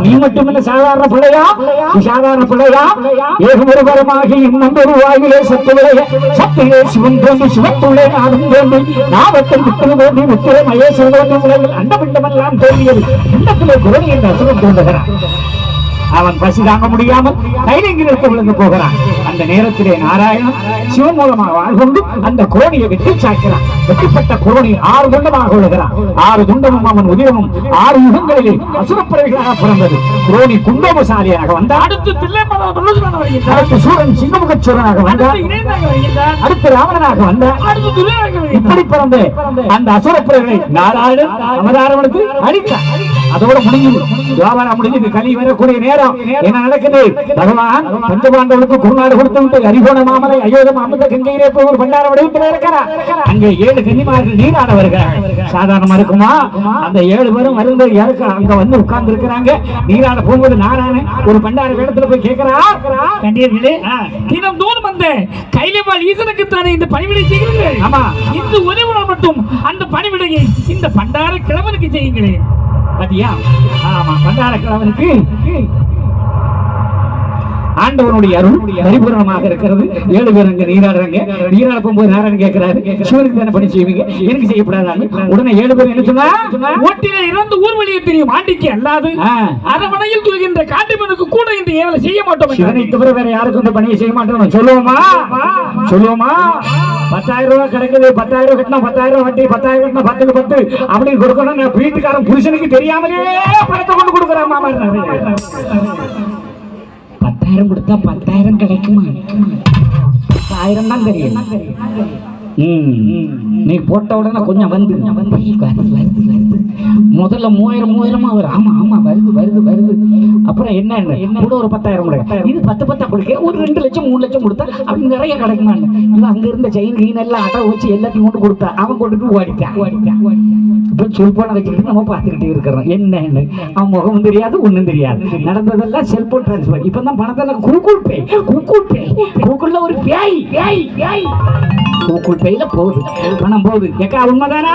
நீ மட்டுமல்ல சாதாரண பிள்ளையா, சாதாரண பிள்ளையா? ஏகமொருபரமாகி இன்னொரு வாயிலே சத்துவிளைய சத்திலே சிவன் தோன்றி சிவத்துள்ளே நாடும் தோன்றி நாவத்தில் விட்டு தோன்றி முத்திரை மகேஸ்வரன் தோன்றி உலகில் அண்டமிண்டமெல்லாம் தோன்றியது இன்னத்திலே குரணி என்ற அசுரம் தோன்றுகிறான். அவன் பசி தாங்க முடியாமல் கைலங்கி நிறுத்த விழுந்து போகிறான். அந்த நேரத்திலே நாராயணன் சிவன் மூலமாக வாழ்கொண்டு அந்த குரோணியை வெட்டி சாய்க்கிறான். வெட்டிப்பட்ட குரோணி 6 துண்டமாக விழுகிறான். 6 துண்டமும் அவன் உதிரமும் 6 யுகங்களிலே அசுரப்பிறவிகளாக பிறந்தது. குரோணி குண்டோபசாலியாக வந்தான். அடுத்து சூரன் சிங்கமுகச்சூரனாக வந்தான். அடுத்து ராவணனாக வந்தான். இப்படி பிறந்த அந்த அசுரப்பிறவிகளை நாராயணன் அவதாரவனுக்கு அளித்தார். அதோட முடிஞ்சது. துவாபரம் முடிஞ்சது. கலி வரக்கூடிய நேரம் என்ன நடக்குது? பகவான் பஞ்சபாண்டவனுக்கு குருநாடு கொடுத்து விட்டு அரிகோண மாமலை அயோதம் அமிர்த கங்கையிலே போய் ஒரு பண்டார வடிவத்தில் இருக்கிறார். அங்கே 7 கன்னிமார்கள் நீராட வருகிறார்கள். சாதாரணமா இருக்குமா? அந்த 7 பேரும் மருந்து அங்க வந்து உட்கார்ந்து இருக்கிறாங்க. நீராட போகும்போது நாராயணன் ஒரு பண்டார வேடத்துல போய் கேட்கிறார், கண்டியர்களே தினம் தோறும் அந்த கைலைவாழ் ஈசனுக்கு தானே இந்த பணிவிடை செய்கிறீர்கள்? ஆமா, இந்த ஒரே ஒரு மட்டும் அந்த பணிவிடையை இந்த பண்டார கிழவனுக்கு செய்யுங்களேன். பாத்தியா? ஆமா, பண்டார கிழவனுக்கு ஆண்டவனுடைய அருள் பரிபூர்ணமாக இருக்கிறது. 7 பேர் அங்க நீராடுறாங்க. நீராட போகும்போது நாராயணன் கேட்கிறாரு, சிவனுக்கு தானே பணி செய்வீங்க, எனக்கு செய்யப்படாதாங்க? உடனே 7 பேர் என்ன சொன்னா, ஓட்டில இறந்து ஊர் வழியே தெரியும் ஆண்டிக்கு அல்லாது அரவணையில் தூகின்ற காட்டுமனுக்கு கூட இந்த ஏவலை செய்ய மாட்டோம். சிவனை தவிர வேற யாருக்கும் இந்த பணியை செய்ய மாட்டோம் சொல்லுவோமா? சொல்லுவோமா? 10,000 ரூபாய் கிடைக்குது, 10,000 கட்டினா 10,000 வட்டி, 10,000 கட்டினா 10க்கு 10 அப்படின்னு கொடுக்கணும். வீட்டுக்காரன் புருஷனுக்கு தெரியாமலே பணத்தை கொண்டு கொடுக்குறான். மாமா 10,000 கொடுத்தா 10,000 கிடைக்குமா? 10,000 தான் தெரியும். நீ போட்ட உடனே கொஞ்சம் வந்து முதல்ல 3000 வரும். ஆமா ஆமா வருது வருது வருது. அப்புறம் என்ன கூட ஒரு 10,000 கிடைக்கும். இது 10 கொடுக்க ஒரு 2 லட்சம் 3 லட்சம் கொடுத்தா அப்படி நிறைய கிடைக்குமா? இவன் அங்க இருந்த செயின் கீன் எல்லாம் அடை வச்சு எல்லாத்தையும் கொண்டு கொடுத்தா அவன் கொண்டுட்டு ஓடிட்டான். இப்போ செல்போனை வச்சுக்கிட்டு நம்ம பார்த்துக்கிட்டே இருக்கிறோம். என்னன்னு அவன் முகமும் தெரியாது, ஒன்றும் தெரியாது. நடந்ததெல்லாம் செல்போன் டிரான்ஸ்பர். இப்போ தான் பணத்தெல்லாம் கூகுள்ல ஒரு பேய் கூகுள் பேயில போகுது, பணம் போகுது. கேட்க உண்மைதானா?